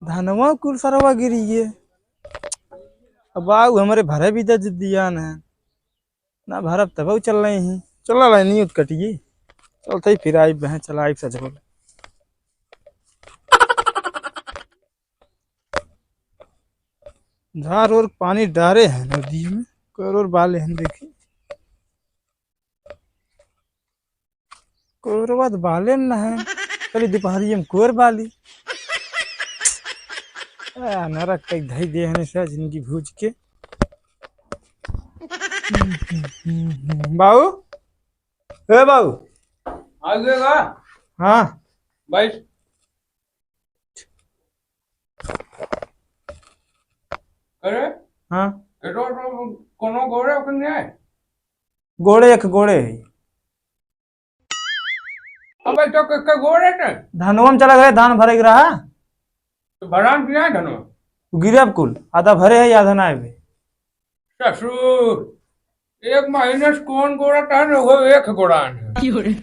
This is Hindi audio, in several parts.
धनवा कुल सरवा गिरी ये। अब आऊ हमारे भरे भी तो दिया ना भरब तब चल रहे ही चल रहा नहीं कटिए चलते ही फिर आई बहन चला आई सज धार और पानी डारे हैं नदी में कोर बाले हैं देखिए कोर बाद बाले न है कल दोपहरी में कोर बाली नरक तक धई दे से जिंदगी भूज के बाबू ए बाबू आगेगा हाँ भाई अरे हाँ एटो तो कोनो गोरे कन्या है गोड़े एक गोड़े है अबे तो के गोरे ने धनवा में चला गए धान भरे रहा तो भरान किया है धनो गिरब कुल आधा भरे है आधा ना आवे ससुर एक महीने से कौन गोरा टहन हो एक गोरा है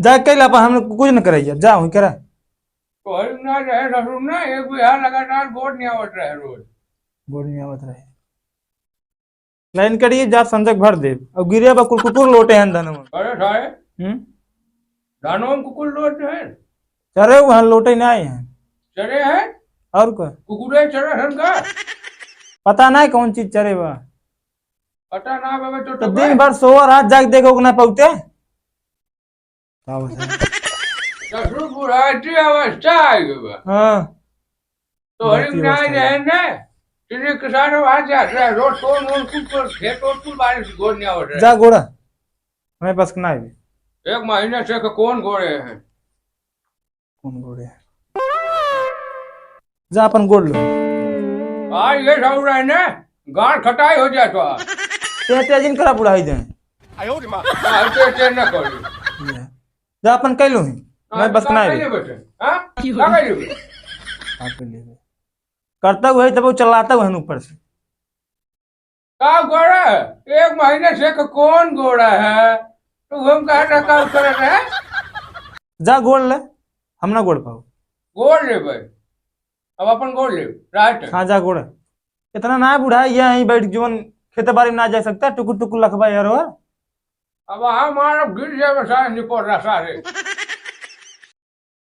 जा कैला पर हम कुछ न करे जा हुई करा तो हर ना रहे ससुर ना एक बिहार लगातार गोड़ नहीं आवत रहे रोज गोड़ नहीं आवत रहे लाइन करिए जा संजक भर दे और गिरे बा कुल कुकुर लोटे हैं धनवा अरे सारे धानों में कुकुर लोट है चरे वहां लोटे ना आए हैं चरे हैं और क्या कुकुरे चरे हैं का पता नहीं कौन चीज चरे बा पता ना बाबा तो दिन भर सोवर रात जाग देखो ना पौते ससुर बुढ़ाती अवस्था आ गई हाँ तो हरी ना रहे ना जिन्हें किसान वहां जा रहे रोड तो नोन कुछ खेत और कुछ बारिश गोड़ नहीं हो रहा जा गोड़ा हमें पास ना है एक महीने से कौन गोड़े हैं कौन गोड़े जा अपन गोड़ लो आज ये सब रहे ना गांठ खटाई हो जाए तो ते जिन करा बुढ़ाई दे ते न करी जा अपन कह लो मैं बस ना है करता हुआ तब वो चलाता हुआ ऊपर से का गोड़ा है एक महीने से कौन गोड़ा है तो हम कहा का कर रहे जा गोड़ ले हम ना गोड़ पाओ गोड़ ले भाई अब अपन गोड़ ले राइट हाँ जा गोड़ इतना ना बुढ़ा ये यहीं बैठ जीवन खेत बाड़ी में ना जा सकता टुकुर टुकुर लखबा यार अब हमारा गिर जाए सारे निपट रहा सारे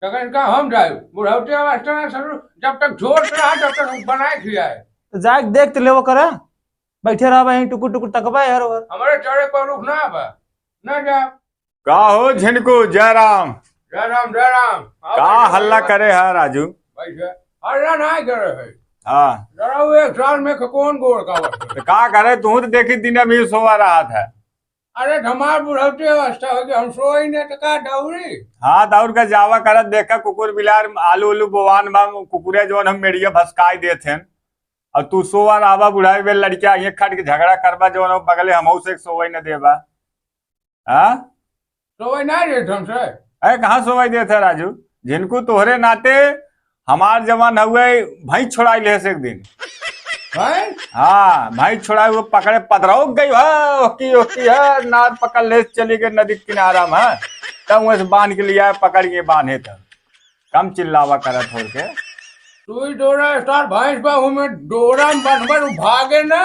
का हम जाए बुढ़ौती अवस्था में सर जब तक जोर रहा जब तक बनाए खिलाए तो जा देख तो ले वो करे बैठे रहा यहीं टुकुर टुकुर तकबा यार हमारे चढ़े पर रुक ना अब ना जा का हो झिनकू जयराम जयराम जयराम का हल्ला करे है राजू भाई हल्ला नहीं करे है हाँ जरा वो एक साल में कौन गोड़ का तो का करे तू तो देखी दिन में सोवा रहा था अरे हमार बुढ़ौती अवस्था हो गई हम सोई ने तो का दौड़ी हाँ दौड़ के जावा करत देखा कुकुर बिलार आलू उलू बोवान बा कुकुरे जो हम मेड़िया भसकाई देते हैं और तू सोवा रहा बुढ़ाई वे लड़किया ये खट के झगड़ा करबा जो बगले हम से सोई न देबा हाँ सोई ना देते हमसे अरे कहाँ सोवाई देते राजू जिनको तोहरे नाते हमार जवान हुए भाई छोड़ाई ले एक दिन भाई हाँ भाई छोड़ाई वो पकड़े पथराओ गई ओकी ओकी है नार पकड़ ले चली गई नदी किनारा में तब वैसे बांध के लिया पकड़ के बांधे था कम चिल्लावा करा छोड़ के तू ही डोरा स्टार भैंस बाहू में डोरा में बनबर भागे ना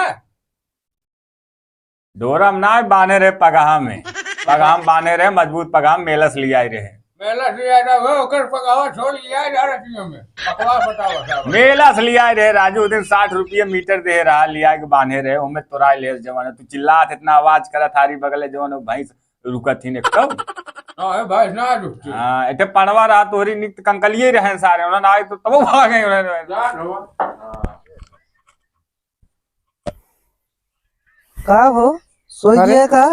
डोरा में ना बांधे रहे पगाहा में बांधे रहे मजबूत पगाहा मेलस लिया रहे मेला से याद हो ओकर पकावा छोड़ लिया जा रहा में पकवा बताओ साहब मेला से लिया रहे राजू उस दिन 60 रुपये मीटर दे रहा लिया के बांधे रहे उनमें तोराई ले जवान तू चिल्लात इतना आवाज करा थारी बगले जवान भैंस रुकत ही ने कब हां भाई ना रुकती हां एटे पणवा रहा तोरी निक कंकलिए रहे सारे उन्होंने आए तो तब भाग गए उन्होंने का हो सोइए का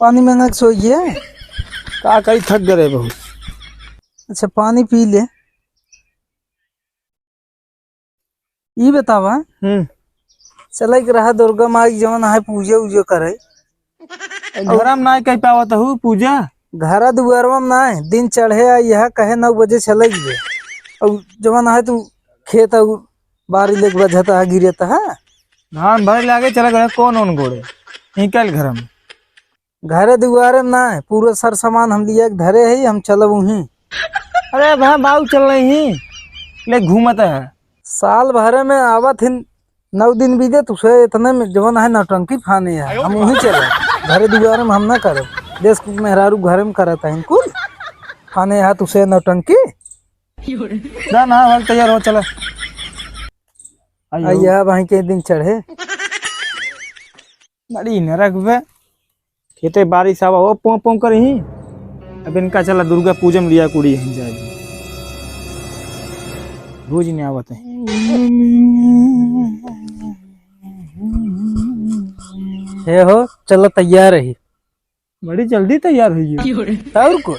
पानी में सोइए का कई थक गए बहुत अच्छा पानी पी ले ये बतावा चल रहा दुर्गा माई जवन है पूजा उजा करे घर में ना कह पावत हूँ पूजा घर दुआरवा में ना दिन चढ़े यह कहे 9 बजे चले गए और जवन है तू खेत बारी लेके बजता है गिरता है धान भर लागे चला गया कौन गोड़े निकल घर में दुआरे में ना पूरा सर सामान हम लिया धरे है हम चलब वहीं अरे भाई बाबू चल रही ही ले घूमत है। साल भर में आवत हिन 9 दिन बीते तुसे इतने में जवन है नौटंकी फाने है। हम वहीं चले घरे दुआरे में हम ना करे देश को मेहरारू घरे में करत है कुल फाने है तुसे नौटंकी। ना ना भाई तैयार हो चले। आइया वहीं के दिन चढ़े बड़ी नरक बे खेते बारिश आवा वो पों पों कर ही। अब इनका चला दुर्गा पूजा में लिया कुड़ी है जाए रोज नहीं आवत है। हे हो चलो तैयार रही बड़ी जल्दी तैयार हुई है। और को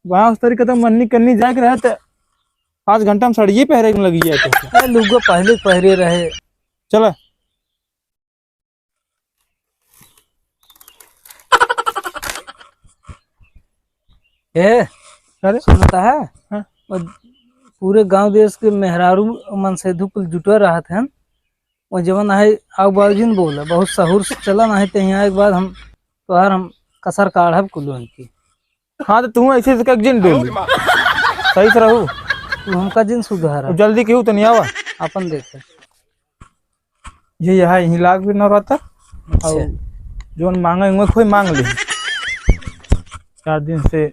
वहाँ उस तरीके तो मन्नी करनी जाए के रहे तो 5 घंटा में सड़िए पहरे में लगी जाए तो लोगो पहले पहरे रहे। चलो अरे सुनता है हाँ? और पूरे गांव देश के मेहरारू मन से कुल जुटा रहा थे वो जवन है आग बाजुन बोला बहुत सहूर से चला ना है तो यहाँ एक बार हम तोहार हम कसर काढ़ब कुल की। हाँ तो तू ऐसे से जिन डोल सही से रहू तू हमका जिन सुधारा जल्दी क्यों तो नहीं आवा अपन देखे ये यहाँ यहीं लाग भी न रहता और जो मांगे कोई मांग ले 4 दिन से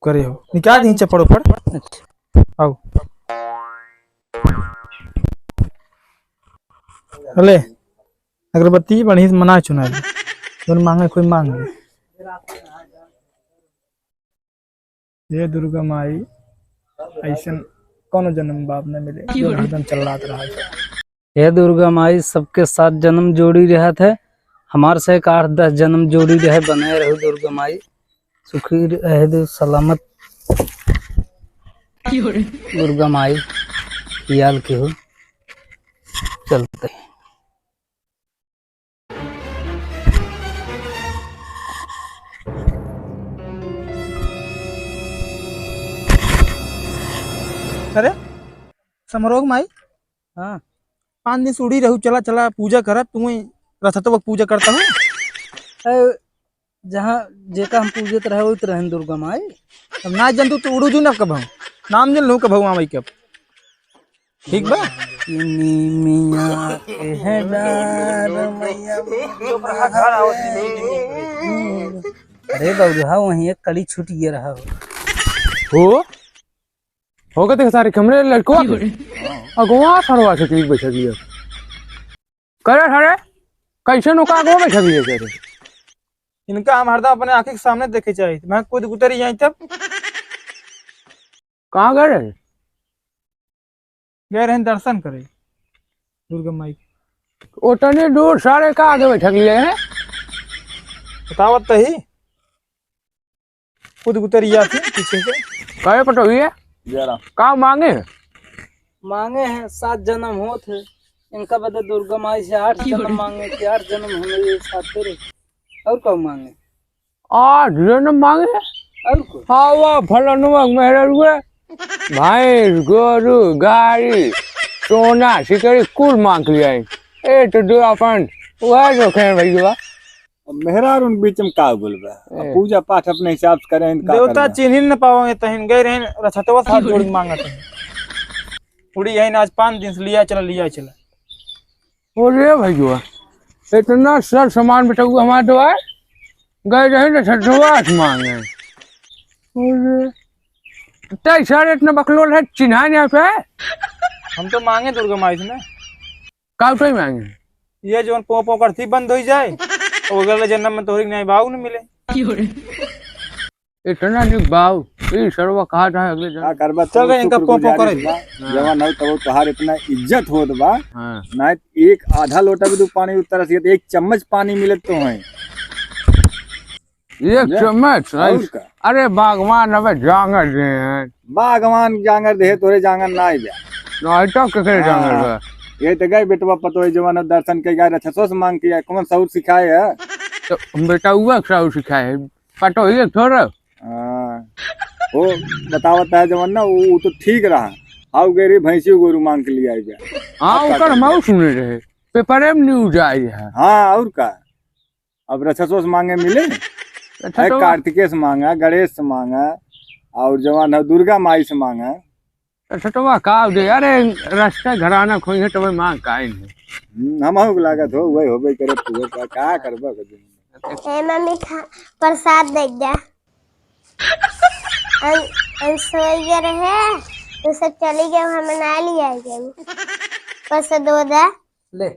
करे हो निकाल दी चपड़ो पर आओ अले अगरबत्ती बढ़ी मना चुना जो मांगे कोई मांग ले। ये दुर्गा माई ऐसा कौन जन्म बाप ने मिले जो हरदम चलात रहा है। हे दुर्गा माई सबके साथ जन्म जोड़ी रहा थे हमार से 8-10 जन्म जोड़ी रहे बनाए रहो दुर्गा माई सुखी रहे दो सलामत दुर्गा माई याल के हो चलते। अरे समरोग माई हाँ 5 दिन सूढ़ी रहू चला चला पूजा कर तू रथत्व पूजा करता हूँ जहाँ जेका हम पूजत रहे वही रहे दुर्गा माई। अब ना जन तू उड़ू जू ना कब नाम जन लू कब माई कब ठीक बा मियाँ के है डार मैया अरे बउहा वहीं एक कड़ी छूट ये रहा हो होगा देख सारे कमरे लड़कों अगवा सरवा से ठीक बैठ गई करे सारे कैसे नौका अगवा बैठ गई करे इनका हम हरदम अपने आंखें के सामने देखे चाहिए मैं खुद उतरी जाए तब कहाँ गए रहे दर्शन करे दुर्गा माई उतने दूर सारे का आगे बैठ गए हैं बतावत तो ही खुद उतरी जाती पीछे से कहे पटो है का मांगे मांगे हैं 7 जन्म हो थे इनका बता दुर्गा माई से 8 जन्म मांगे कि 8 जन्म हमें साथ तेरे और कब मांगे 8 जन्म मांगे और को हवा फलनुआ मेरे रुए भाई गोरु गाड़ी सोना सिकड़ी कुल मांग लिया ए तो जो अपन वह जो कहे भैया मेहरार उन बीच में का बोलबा पूजा पाठ अपने हिसाब से करें देवता चिन्ह न पाओगे तहिन गए रहे रथतवा साथ जोड़ी मांगत है उड़ी यही आज 5 दिन से लिया चला बोले भैया इतना सब सामान बेटा हमारे तो गए रहे ना छठवास मांगे बोले सारे इतना बकलोल है चिन्हा यहाँ पे हम तो मांगे दुर्गा माई से ना का तो ही मांगे ये जो पो करती बंद हो जाए और अगले जन्म में तोहरी नहीं बाऊ न मिले इतना नहीं बाऊ ये सर्व कहा था अगले का करबा चल गए इनका पो करे जवान नहीं तो तोहार इतना इज्जत होत बा हाँ ना एक आधा लोटा भी तू पानी उतर से 1 चम्मच पानी मिले तो है 1 चम्मच अरे बागवान अब जांगर दे बागवान जांगर दे तोरे जांगर ना आई जा नहीं तो ककरे जांगर ये तो गए बेटवा पतो है जवान दर्शन के गए रथसोस मांग के कौन सऊर सिखाए है तो बेटा हुआ सब सिखाए पटो ही थोड़ा वो बतावत है जवान ना वो तो ठीक रहा आओ गरी भैंसी गोरू मांग के लिए आई जा हाँ उकर हम सुने रहे पेपर में न्यूज आई है हाँ और का अब रथसोस मांगे मिले कार्तिकेय से मांगा गणेश से मांगा और जवान है दुर्गा माई से मांगा। अच्छा तो वह का दे अरे रास्ता घराना खोई है तो वह मांग का हम हो लागत हो वही होबे करे तू का करबा ए मम्मी खा प्रसाद दे जा सोई गए रहे तो सब चली गए हम मना लिया पर से दो दा ले